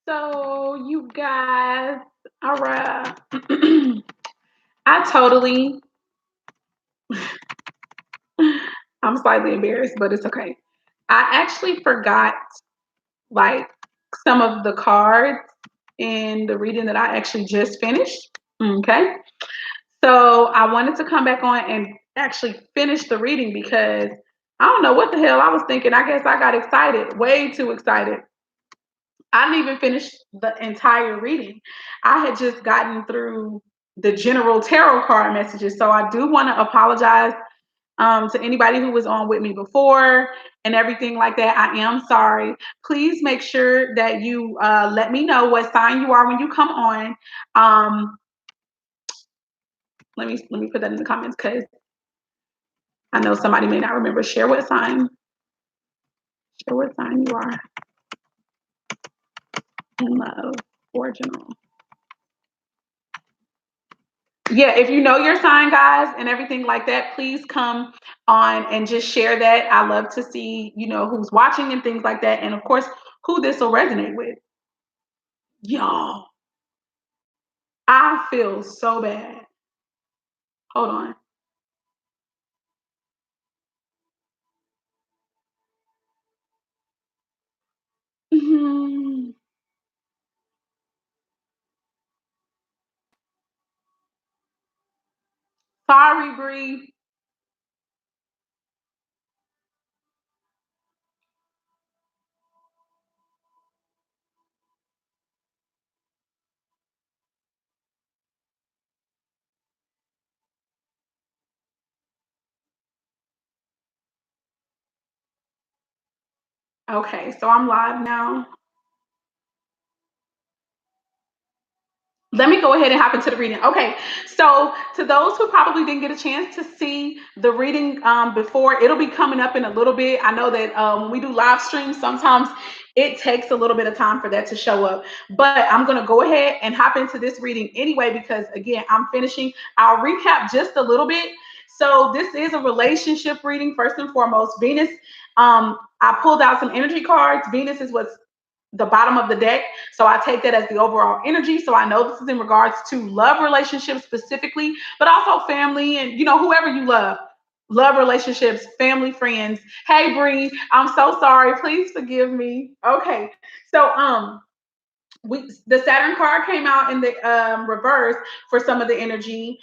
So you guys, all right. I totally, I'm slightly embarrassed, but it's okay. I actually forgot like some of the cards in the reading that I actually just finished. Okay. So I wanted to come back on and actually finish the reading because I don't know what the hell I was thinking. I guess I got excited, way too excited. I didn't even finish the entire reading. I had just gotten through the general tarot card messages. So I do want to apologize to anybody who was on with me before and everything like that. I am sorry. Please make sure that you let me know what sign you are when you come on. Um, let me put that in the comments because I know somebody may not remember. Share what sign you are in love or general. Yeah, if you know your sign, guys, and everything like that, please come on and just share that. I love to see, who's watching and things like that. And of course, who this will resonate with. Y'all, I feel so bad. Hold on. Mhm. Sorry, Bree. Okay, so I'm live now. Let me go ahead and hop into the reading. Okay, so to those who probably didn't get a chance to see the reading before, it'll be coming up in a little bit. I know that when we do live streams, sometimes it takes a little bit of time for that to show up. But I'm going to go ahead and hop into this reading anyway, because again, I'm finishing. I'll recap just a little bit. So this is a relationship reading, first and foremost. Venus, I pulled out some energy cards. Venus is what's the bottom of the deck. So I take that as the overall energy. So I know this is in regards to love relationships specifically, but also family and whoever you love relationships, family, friends. Hey Bree, I'm so sorry. Please forgive me. Okay. So the Saturn card came out in the reverse for some of the energy.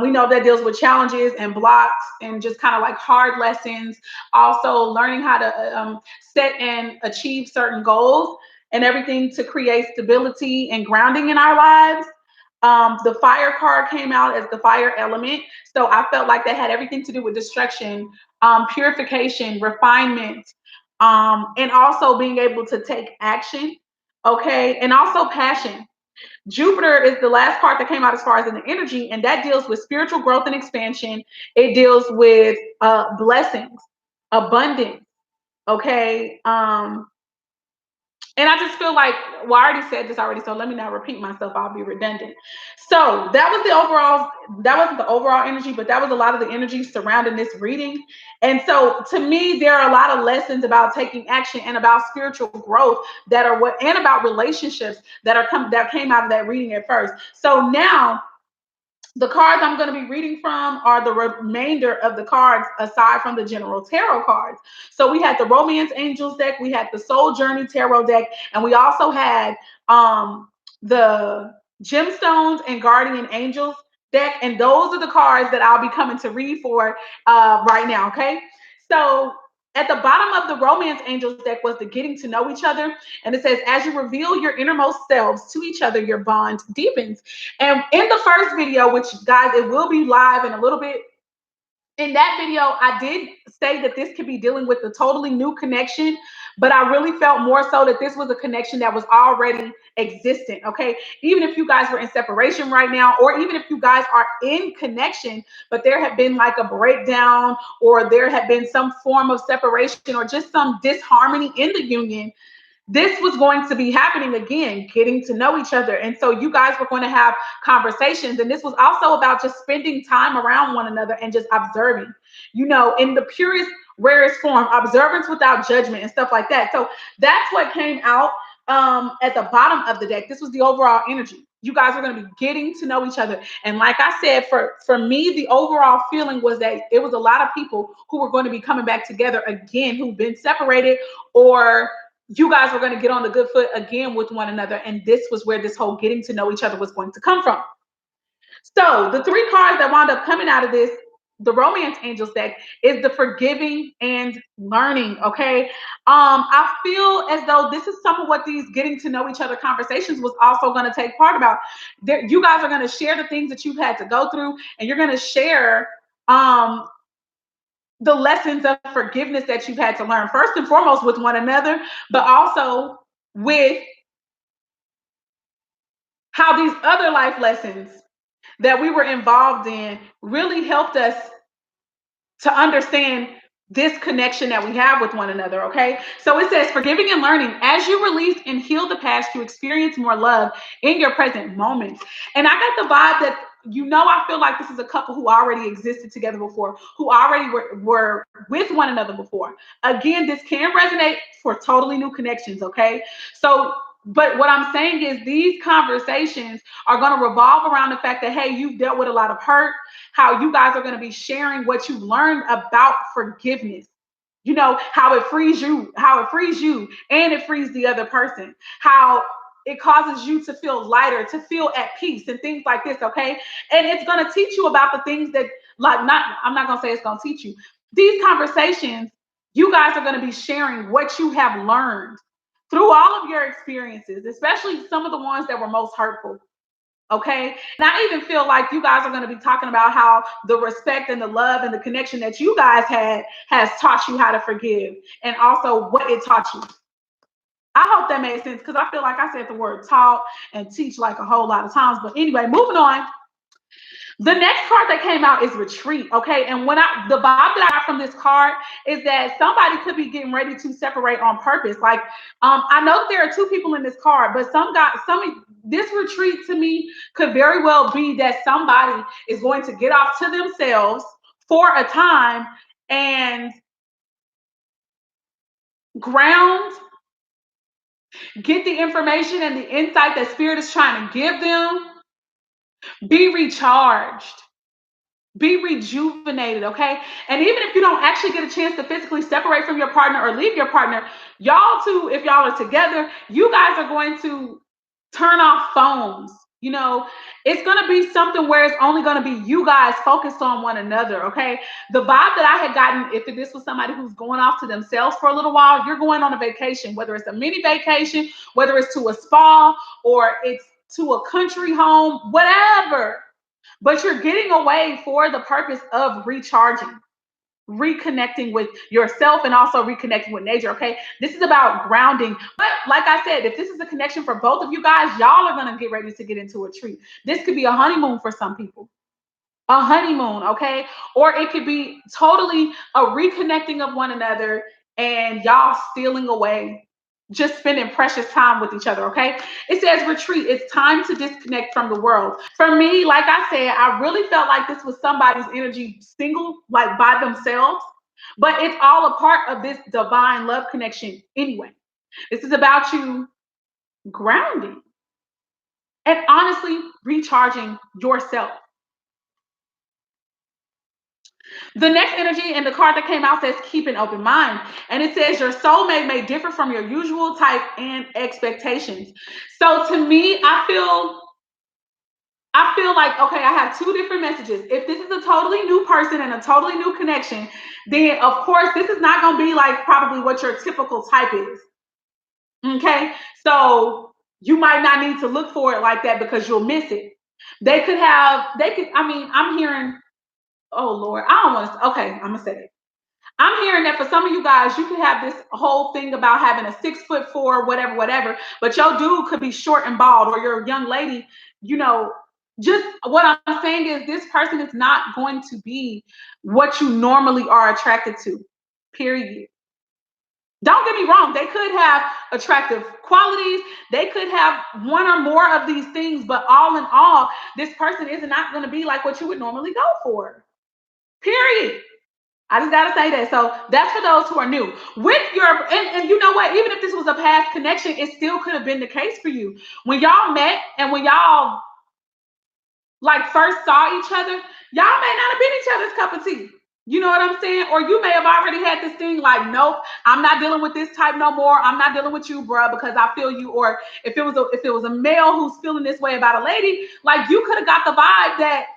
We know that deals with challenges and blocks and just kind of like hard lessons. Also, learning how to set and achieve certain goals and everything to create stability and grounding in our lives. The fire card came out as the fire element. So I felt like that had everything to do with destruction, purification, refinement, and also being able to take action. Okay. And also passion. Jupiter is the last card that came out as far as in the energy, and that deals with spiritual growth and expansion. It deals with blessings, abundance. Okay. And I just feel like, well, I already said this already, so let me not repeat myself. I'll be redundant. So that wasn't the overall energy, but that was a lot of the energy surrounding this reading. And so to me, there are a lot of lessons about taking action and about spiritual growth and about relationships that came out of that reading at first. So now the cards I'm going to be reading from are the remainder of the cards aside from the general tarot cards. So we had the Romance Angels deck, we had the Soul Journey Tarot deck, and we also had the Gemstones and Guardian Angels deck. And those are the cards that I'll be coming to read for right now. Okay. So at the bottom of the Romance Angels deck was the Getting to Know Each Other. And it says, as you reveal your innermost selves to each other, your bond deepens. And in the first video, which guys, it will be live in a little bit. In that video, I did say that this could be dealing with a totally new connection, but I really felt more so that this was a connection that was already existent. Okay. Even if you guys were in separation right now, or even if you guys are in connection, but there had been like a breakdown, or there had been some form of separation, or just some disharmony in the union, this was going to be happening again, getting to know each other. And so you guys were going to have conversations. And this was also about just spending time around one another and just observing, in the purest, rarest form, observance without judgment and stuff like that. So that's what came out. at the bottom of the deck. This was the overall energy. You guys are going to be getting to know each other. And like I said, for me, the overall feeling was that it was a lot of people who were going to be coming back together again, who've been separated, or you guys were going to get on the good foot again with one another. And this was where this whole getting to know each other was going to come from. So the three cards that wound up coming out of this, the romance angels deck, is the forgiving and learning. Okay. I feel as though this is some of what these getting to know each other conversations was also going to take part about. You guys are going to share the things that you've had to go through, and you're going to share the lessons of forgiveness that you've had to learn, first and foremost with one another, but also with how these other life lessons that we were involved in really helped us to understand this connection that we have with one another. Okay, so it says forgiving and learning. As you release and heal the past, you experience more love in your present moments. And I got the vibe that, I feel like this is a couple who already existed together before, who already were with one another before. Again, this can resonate for totally new connections. Okay, so but what I'm saying is these conversations are going to revolve around the fact that, hey, you've dealt with a lot of hurt, how you guys are going to be sharing what you learned about forgiveness. How it frees you, and it frees the other person, how it causes you to feel lighter, to feel at peace, and things like this. Okay, and it's going to teach you about the things that, I'm not going to say it's going to teach you. These conversations, you guys are going to be sharing what you have learned through all of your experiences, especially some of the ones that were most hurtful. Okay. And I even feel like you guys are going to be talking about how the respect and the love and the connection that you guys had has taught you how to forgive, and also what it taught you. I hope that made sense, because I feel like I said the word taught and teach like a whole lot of times. But anyway, moving on. The next card that came out is retreat. Okay. And the vibe that I got from this card is that somebody could be getting ready to separate on purpose. Like, I know that there are two people in this card, but this retreat to me could very well be that somebody is going to get off to themselves for a time and ground, get the information and the insight that spirit is trying to give them, be recharged, be rejuvenated. Okay. And even if you don't actually get a chance to physically separate from your partner or leave your partner, y'all too, if y'all are together, you guys are going to turn off phones. It's going to be something where it's only going to be you guys focused on one another. Okay. The vibe that I had gotten, if this was somebody who's going off to themselves for a little while, you're going on a vacation, whether it's a mini vacation, whether it's to a spa, or it's to a country home, whatever. But you're getting away for the purpose of recharging, reconnecting with yourself, and also reconnecting with nature. Okay. This is about grounding. But like I said, if this is a connection for both of you guys, y'all are going to get ready to get into a retreat. This could be a honeymoon for some people. A honeymoon. Okay. Or it could be totally a reconnecting of one another, and y'all stealing away, just spending precious time with each other. Okay. It says retreat. It's time to disconnect from the world. For me, like I said, I really felt like this was somebody's energy single, like by themselves, but it's all a part of this divine love connection anyway. This is about you grounding and honestly recharging yourself. The next energy and the card that came out says keep an open mind. And it says your soulmate may differ from your usual type and expectations. So to me, I feel like, okay, I have two different messages. If this is a totally new person and a totally new connection, then of course this is not going to be like probably what your typical type is. Okay. So you might not need to look for it like that, because you'll miss it. I'm hearing, oh Lord, I don't want to, okay, I'm going to say it. I'm hearing that for some of you guys, you could have this whole thing about having a 6'4", whatever, but your dude could be short and bald, or your young lady, just what I'm saying is this person is not going to be what you normally are attracted to, period. Don't get me wrong. They could have attractive qualities. They could have one or more of these things, but all in all, this person is not going to be like what you would normally go for, period. I just gotta say that. So that's for those who are new. With your and you know what? Even if this was a past connection, it still could have been the case for you. When y'all met and when y'all like first saw each other, y'all may not have been each other's cup of tea. You know what I'm saying? Or you may have already had this thing like, nope, I'm not dealing with this type no more. I'm not dealing with you, bruh, because I feel you. Or if it was a male who's feeling this way about a lady, like you could have got the vibe that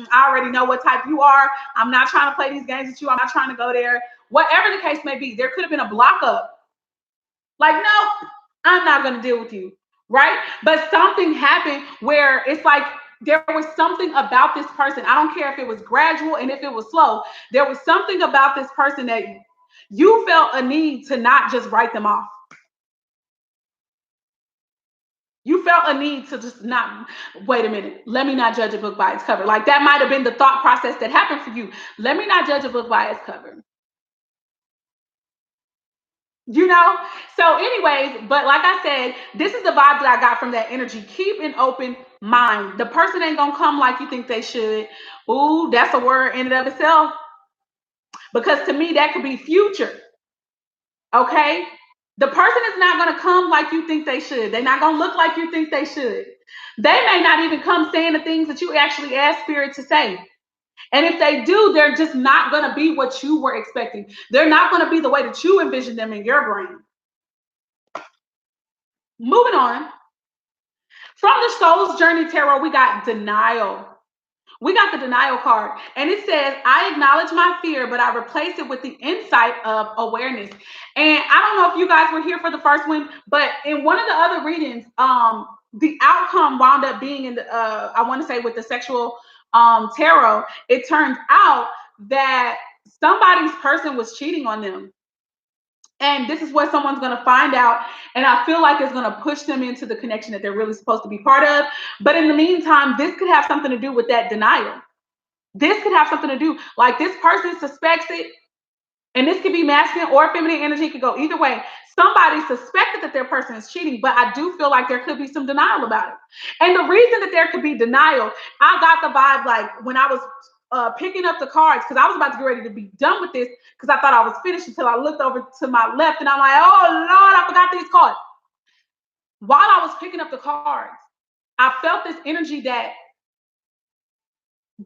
I already know what type you are. I'm not trying to play these games with you. I'm not trying to go there. Whatever the case may be, there could have been a block up. Like, no, I'm not going to deal with you. Right. But something happened where it's like there was something about this person. I don't care if it was gradual and if it was slow. There was something about this person that you felt a need to not just write them off. You felt a need to just not, wait a minute, let me not judge a book by its cover. Like that might have been the thought process that happened for you. Let me not judge a book by its cover. You know, so anyways, but like I said, this is the vibe that I got from that energy. Keep an open mind. The person ain't gonna come like you think they should. Ooh, that's a word in and of itself, because to me that could be future. Okay, the person is not gonna come like you think they should. They're not gonna look like you think they should. They may not even come saying the things that you actually asked spirit to say. And if they do, they're just not going to be what you were expecting. They're not going to be the way that you envision them in your brain. Moving on. From the Soul's Journey Tarot, we got denial. We got the denial card, and it says, I acknowledge my fear, but I replace it with the insight of awareness. And I don't know if you guys were here for the first one, but in one of the other readings, the outcome wound up being in the, I want to say with the sexual tarot, it turns out that somebody's person was cheating on them. And this is what someone's going to find out. And I feel like it's going to push them into the connection that they're really supposed to be part of. But in the meantime, this could have something to do with that denial. This could have something to do, like this person suspects it. And this could be masculine or feminine energy, could go either way. Somebody suspected that their person is cheating, but I do feel like there could be some denial about it. And the reason that there could be denial, I got the vibe like when I was picking up the cards, because I was about to get ready to be done with this, because I thought I was finished until I looked over to my left and I'm like, oh Lord, I forgot these cards. While I was picking up the cards, I felt this energy that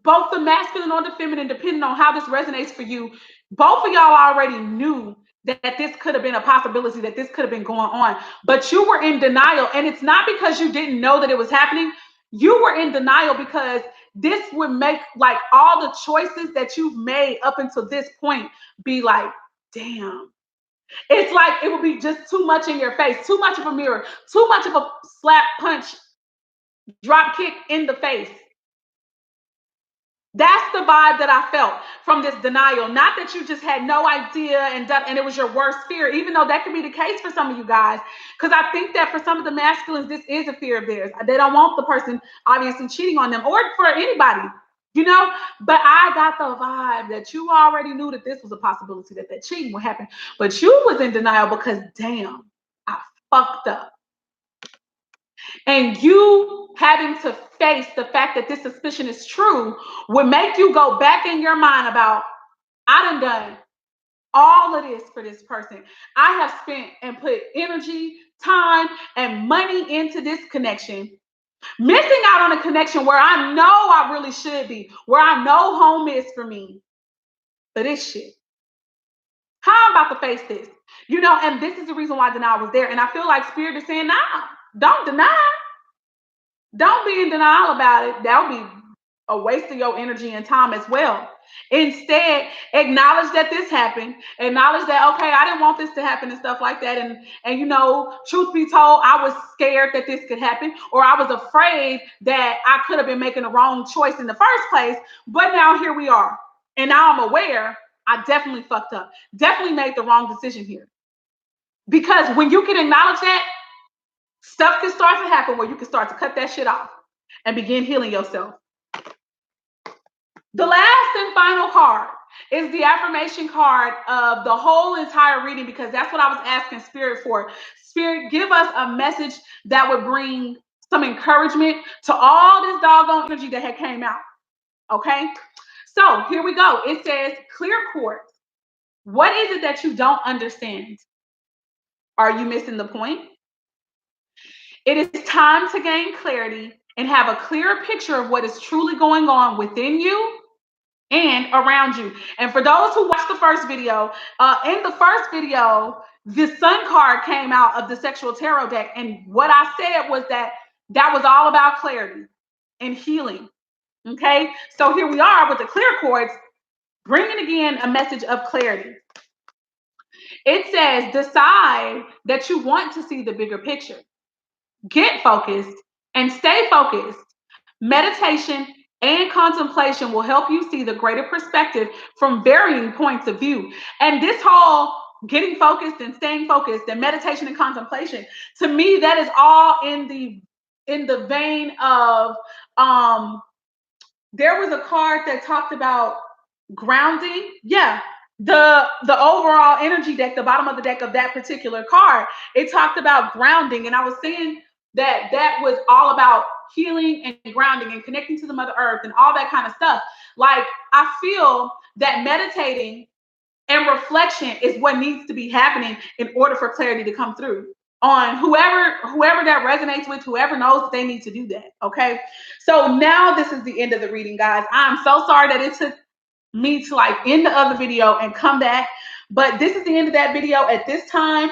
both the masculine or the feminine, depending on how this resonates for you, both of y'all already knew that this could have been a possibility, that this could have been going on, but you were in denial. And it's not because you didn't know that it was happening. You were in denial because this would make like all the choices that you've made up until this point be like, damn. It's like it would be just too much in your face, too much of a mirror, too much of a slap, punch, drop kick in the face. That's the vibe that I felt from this denial. Not that you just had no idea and it was your worst fear, even though that could be the case for some of you guys. Because I think that for some of the masculines, this is a fear of theirs. They don't want the person obviously cheating on them, or for anybody, you know. But I got the vibe that you already knew that this was a possibility, that cheating would happen. But you was in denial because, damn, I fucked up. And you having to face the fact that this suspicion is true would make you go back in your mind about, I done all of this for this person. I have spent and put energy, time, and money into this connection, missing out on a connection where I know I really should be, where I know home is for me, for this shit. How I'm about to face this, you know. And this is the reason why denial was there. And I feel like spirit is saying, nah, don't deny. Don't be in denial about it. That'll be a waste of your energy and time as well. Instead, acknowledge that this happened. Acknowledge that, okay, I didn't want this to happen and stuff like that. And you know, truth be told, I was scared that this could happen, or I was afraid that I could have been making the wrong choice in the first place. But now here we are. And now I'm aware I definitely fucked up. Definitely made the wrong decision here. Because when you can acknowledge that, stuff can start to happen where you can start to cut that shit off and begin healing yourself. The last and final card is the affirmation card of the whole entire reading, because that's what I was asking Spirit for. Spirit, give us a message that would bring some encouragement to all this doggone energy that had came out. Okay? So here we go. It says clear quartz. What is it that you don't understand? Are you missing the point? It is time to gain clarity and have a clearer picture of what is truly going on within you and around you. And for those who watched the first video, in the first video, the Sun card came out of the Sexual Tarot deck. And what I said was that that was all about clarity and healing. Okay, so here we are with the clear cords, bringing again a message of clarity. It says, decide that you want to see the bigger picture. Get focused and stay focused. Meditation and contemplation will help you see the greater perspective from varying points of view. And this whole getting focused and staying focused and meditation and contemplation, to me, that is all in the vein of there was a card that talked about grounding. Yeah, the overall energy deck, the bottom of the deck of that particular card, it talked about grounding, and I was saying that that was all about healing and grounding and connecting to the Mother Earth and all that kind of stuff. Like, I feel that meditating and reflection is what needs to be happening in order for clarity to come through on whoever that resonates with, whoever knows that they need to do that. Okay, so now this is the end of the reading, guys. I'm so sorry that it took me to like end the other video and come back, but this is the end of that video at this time.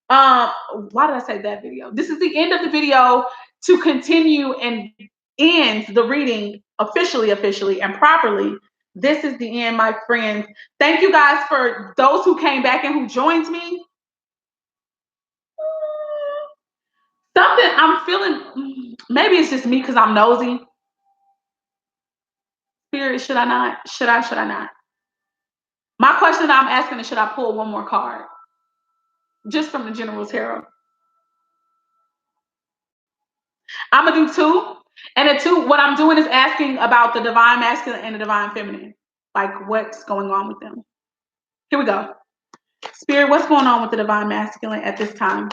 Why did I say that video? This is the end of the video to continue and end the reading officially and properly. This is the end, my friends. Thank you guys for those who came back and who joined me. Something I'm feeling, maybe it's just me because I'm nosy. Spirit, should I not? Should I not? My question that I'm asking is, should I pull one more card? Just from the General Tarot. I'm gonna do two. And the two, what I'm doing is asking about the divine masculine and the divine feminine. Like, what's going on with them? Here we go. Spirit, what's going on with the divine masculine at this time?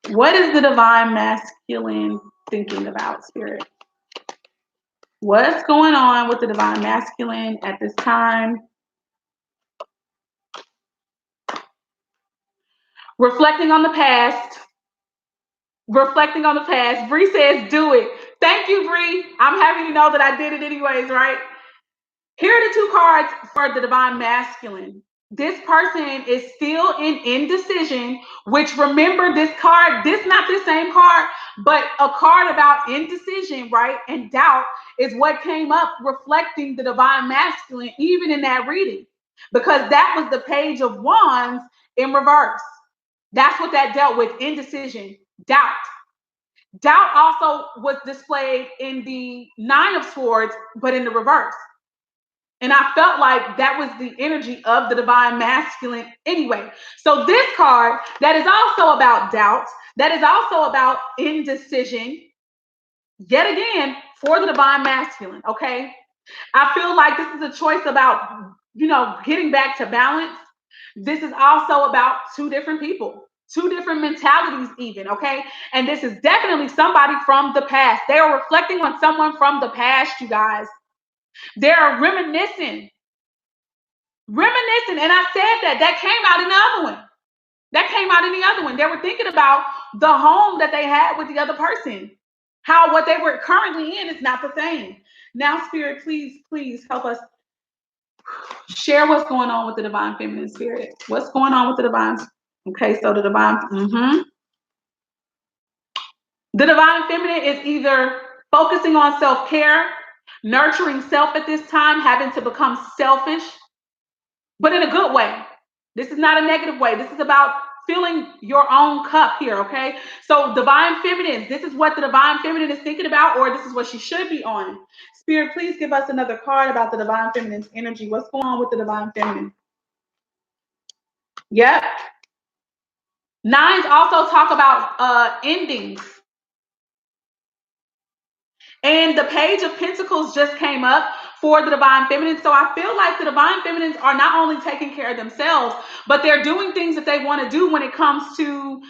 What is the divine masculine thinking about, Spirit? What's going on with the divine masculine at this time? Reflecting on the past. Reflecting on the past. Bree says, do it. Thank you, Bree. I'm happy to know that I did it anyways, right? Here are the two cards for the divine masculine. This person is still in indecision, which, remember, this card, this not the same card, but a card about indecision, right? And doubt is what came up reflecting the divine masculine, even in that reading, because that was the Page of Wands in reverse. That's what that dealt with, indecision, doubt. Doubt also was displayed in the Nine of Swords, but in the reverse. And I felt like that was the energy of the divine masculine anyway. So this card, that is also about doubt, that is also about indecision, yet again, for the divine masculine, okay? I feel like this is a choice about, getting back to balance. This is also about two different people, two different mentalities even, okay? And this is definitely somebody from the past. They are reflecting on someone from the past, you guys. They're reminiscing. And I said that came out in the other one. That came out in the other one. They were thinking about the home that they had with the other person. How what they were currently in is not the same. Now, Spirit, please help us share what's going on with the divine feminine, Spirit. What's going on with the divine? Okay, so the divine, the divine feminine is either focusing on self-care, nurturing self at this time, having to become selfish, but in a good way. This is not a negative way. This is about filling your own cup here, okay? So divine feminine, this is what the divine feminine is thinking about, or this is what she should be on. Spirit, please give us another card about the divine feminine's energy. What's going on with the divine feminine? Yep. Nines also talk about endings. And the Page of Pentacles just came up for the divine feminine. So I feel like the divine feminines are not only taking care of themselves, but they're doing things that they want to do when it comes to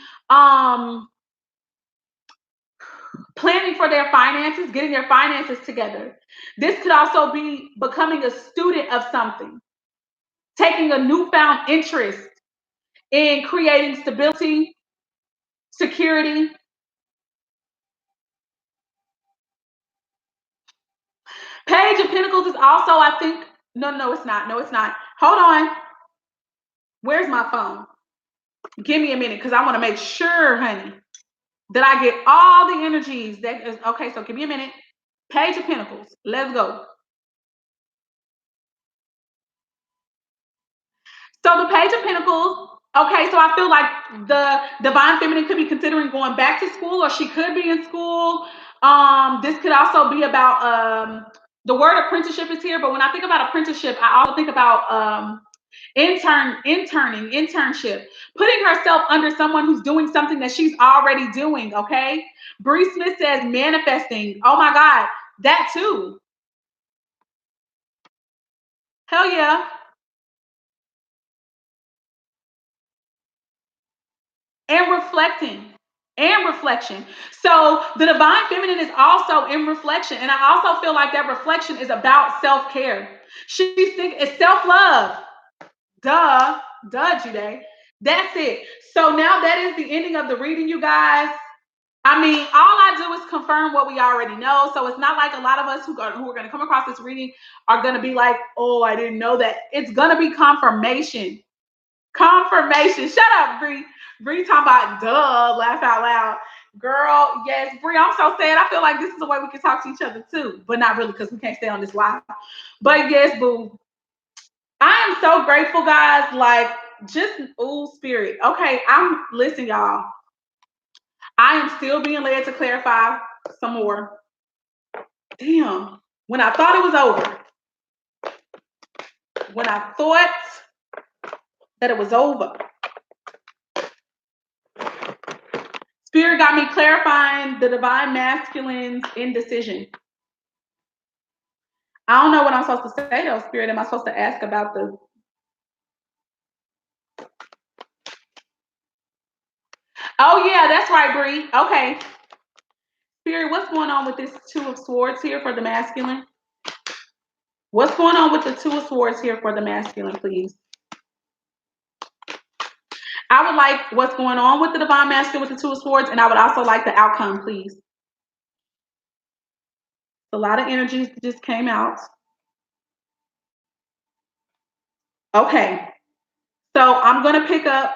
planning for their finances, getting their finances together. This could also be becoming a student of something, taking a newfound interest in creating stability, security. Page of Pentacles is also, I think, no, it's not. No, it's not. Hold on. Where's my phone? Give me a minute because I want to make sure, honey, that I get all the energies. That is okay. So give me a minute. Page of Pentacles. Let's go. So the Page of Pentacles. Okay, so I feel like the Divine Feminine could be considering going back to school, or she could be in school. This could also be about the word apprenticeship is here, but when I think about apprenticeship, I also think about internship, putting herself under someone who's doing something that she's already doing. Okay, Bree Smith says manifesting. Oh my God, that too. Hell yeah. And reflecting. And reflection. So the Divine Feminine is also in reflection. And I also feel like that reflection is about self-care. She's thinking it's self-love. Duh, Jude. That's it. So now that is the ending of the reading, you guys. I mean, all I do is confirm what we already know. So it's not like a lot of us who are going to come across this reading are going to be like, oh, I didn't know that. It's going to be confirmation. Confirmation. Shut up, Bree. Bree talking about duh, laugh out loud. Girl, yes, Bree, I'm so sad. I feel like this is the way we can talk to each other too, but not really because we can't stay on this live. But yes, boo. I am so grateful, guys. Like, just, ooh, spirit. Okay, listen, y'all. I am still being led to clarify some more. Damn. When I thought it was over, when I thought that it was over, Spirit got me clarifying the Divine Masculine's indecision. I don't know what I'm supposed to say though, Spirit. Am I supposed to ask about the... Oh yeah, that's right, Bree. Okay. Spirit, what's going on with this Two of Swords here for the masculine? What's going on with the Two of Swords here for the masculine, please? I would like what's going on with the Divine Masculine with the Two of Swords, and I would also like the outcome, please. A lot of energies just came out. Okay. So I'm going to pick up.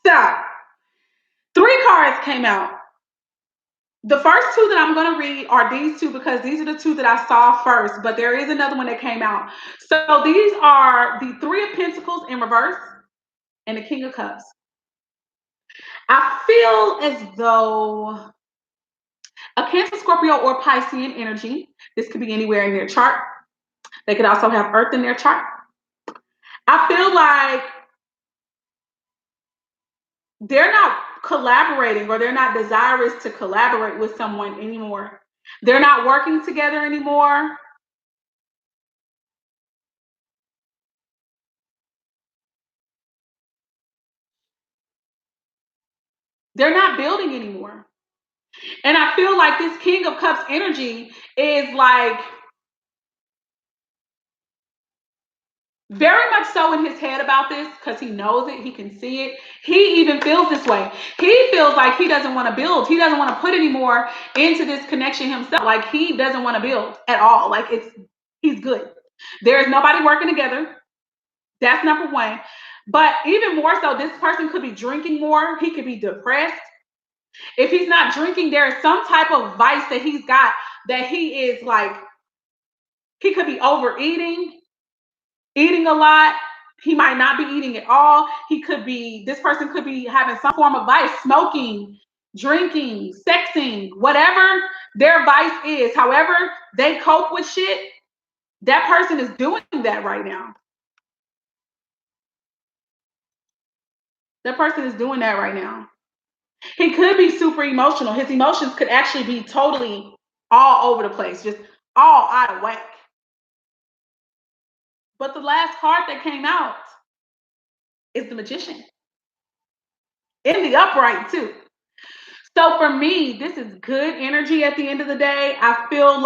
So 3 cards came out. The first 2 that I'm going to read are these 2 because these are the 2 that I saw first, but there is another one that came out. So these are the 3 of Pentacles in reverse and the King of Cups. I feel as though a Cancer, Scorpio, or Piscean energy, this could be anywhere in their chart. They could also have Earth in their chart. I feel like they're not collaborating, or they're not desirous to collaborate with someone anymore. They're not working together anymore. They're not building anymore. And I feel like this King of Cups energy is like very much so in his head about this because he knows it, he can see it. He even feels this way. He feels like he doesn't want to build. He doesn't want to put any more into this connection himself. Like he doesn't want to build at all. Like he's good. There's nobody working together. That's number 1. But even more so, this person could be drinking more. He could be depressed. If he's not drinking, there is some type of vice that he's got that he is like, he could be overeating, eating a lot. He might not be eating at all. This person could be having some form of vice, smoking, drinking, sexing, whatever their vice is. However they cope with shit, that person is doing that right now. That person is doing that right now. He could be super emotional. His emotions could actually be totally all over the place, just all out of whack. But the last card that came out is the Magician. In the upright, too. So for me, this is good energy at the end of the day. I feel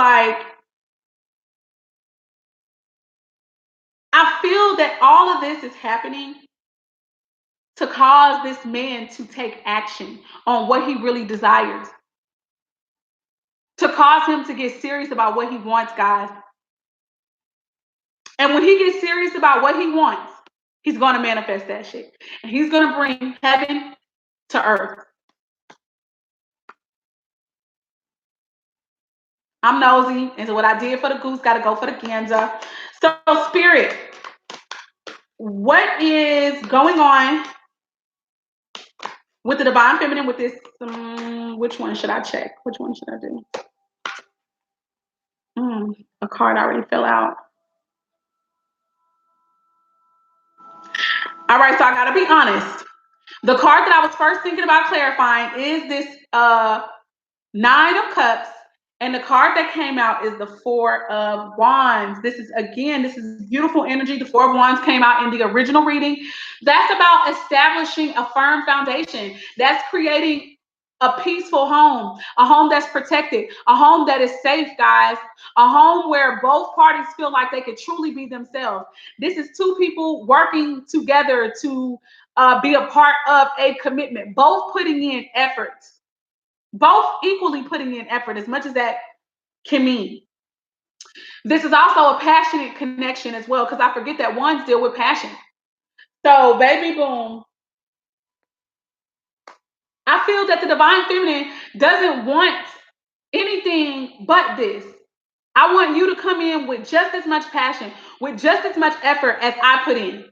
that all of this is happening to cause this man to take action on what he really desires, to cause him to get serious about what he wants, guys. And when he gets serious about what he wants, he's going to manifest that shit. And he's going to bring heaven to earth. I'm nosy, and so what I did for the goose got to go for the gander. So, Spirit, what is going on with the Divine Feminine with this? Which one should I check? Which one should I do? A card already fell out. All right, so I got to be honest. The card that I was first thinking about clarifying is this 9 of Cups, and the card that came out is the 4 of Wands. This is beautiful energy. The 4 of Wands came out in the original reading. That's about establishing a firm foundation. That's creating a peaceful home, a home that's protected, a home that is safe, guys, a home where both parties feel like they could truly be themselves. This is 2 people working together to be a part of a commitment, both putting in effort. Both equally putting in effort, as much as that can mean. This is also a passionate connection as well, because I forget that ones deal with passion. So, baby boom. I feel that the Divine Feminine doesn't want anything but this. I want you to come in with just as much passion, with just as much effort as I put in.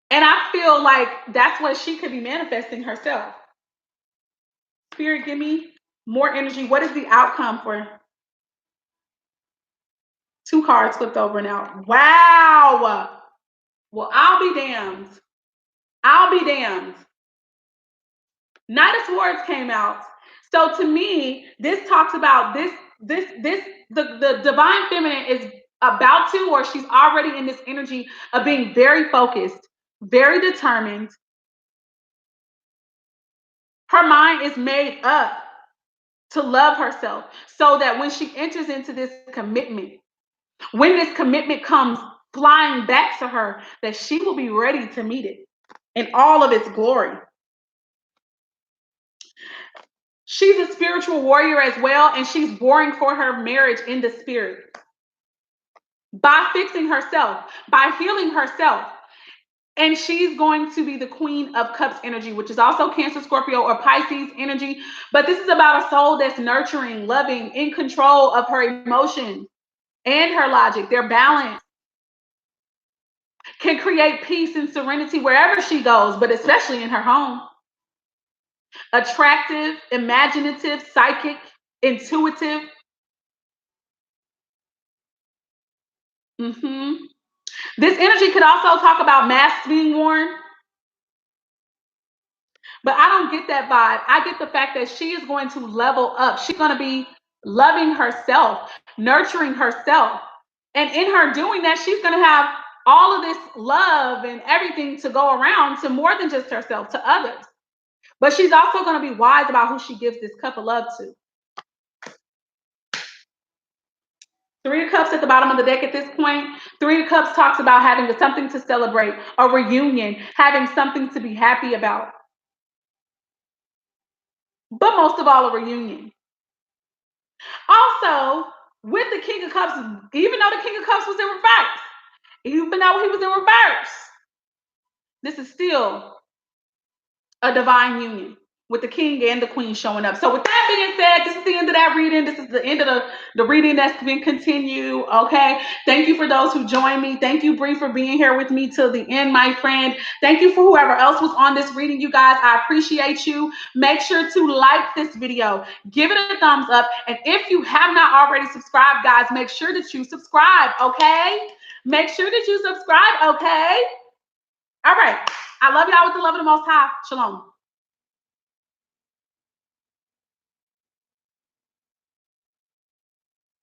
And I feel like that's what she could be manifesting herself. Spirit, give me more energy. What is the outcome for 2 cards flipped over now? Wow. Well, I'll be damned. I'll be damned. Knight of Swords came out. So to me, this talks about the Divine Feminine is about to, or she's already in this energy of being very focused, very determined. Her mind is made up to love herself, so that when she enters into this commitment, when this commitment comes flying back to her, that she will be ready to meet it in all of its glory. She's a spiritual warrior as well, and she's warring for her marriage in the spirit. By fixing herself, by healing herself. And she's going to be the Queen of Cups energy, which is also Cancer, Scorpio, or Pisces energy. But this is about a soul that's nurturing, loving, in control of her emotions and her logic. They're balanced. Can create peace and serenity wherever she goes, but especially in her home. Attractive, imaginative, psychic, intuitive. This energy could also talk about masks being worn. But I don't get that vibe. I get the fact that she is going to level up. She's going to be loving herself, nurturing herself. And in her doing that, she's going to have all of this love and everything to go around to more than just herself, to others. But she's also going to be wise about who she gives this cup of love to. 3 of Cups at the bottom of the deck at this point. 3 of Cups talks about having something to celebrate, a reunion, having something to be happy about. But most of all, a reunion. Also, with the King of Cups, even though the King of Cups was in reverse, even though he was in reverse, this is still a divine union with the King and the Queen showing up. So with that being said, this is the end of that reading. This is the end of the reading that's been continued. Okay. Thank you for those who joined me. Thank you, Bree, for being here with me till the end, my friend. Thank you for whoever else was on this reading, you guys. I appreciate you. Make sure to like this video. Give it a thumbs up. And if you have not already subscribed, guys, make sure that you subscribe. Okay. Make sure that you subscribe. Okay. All right. I love y'all with the love of the Most High. Shalom.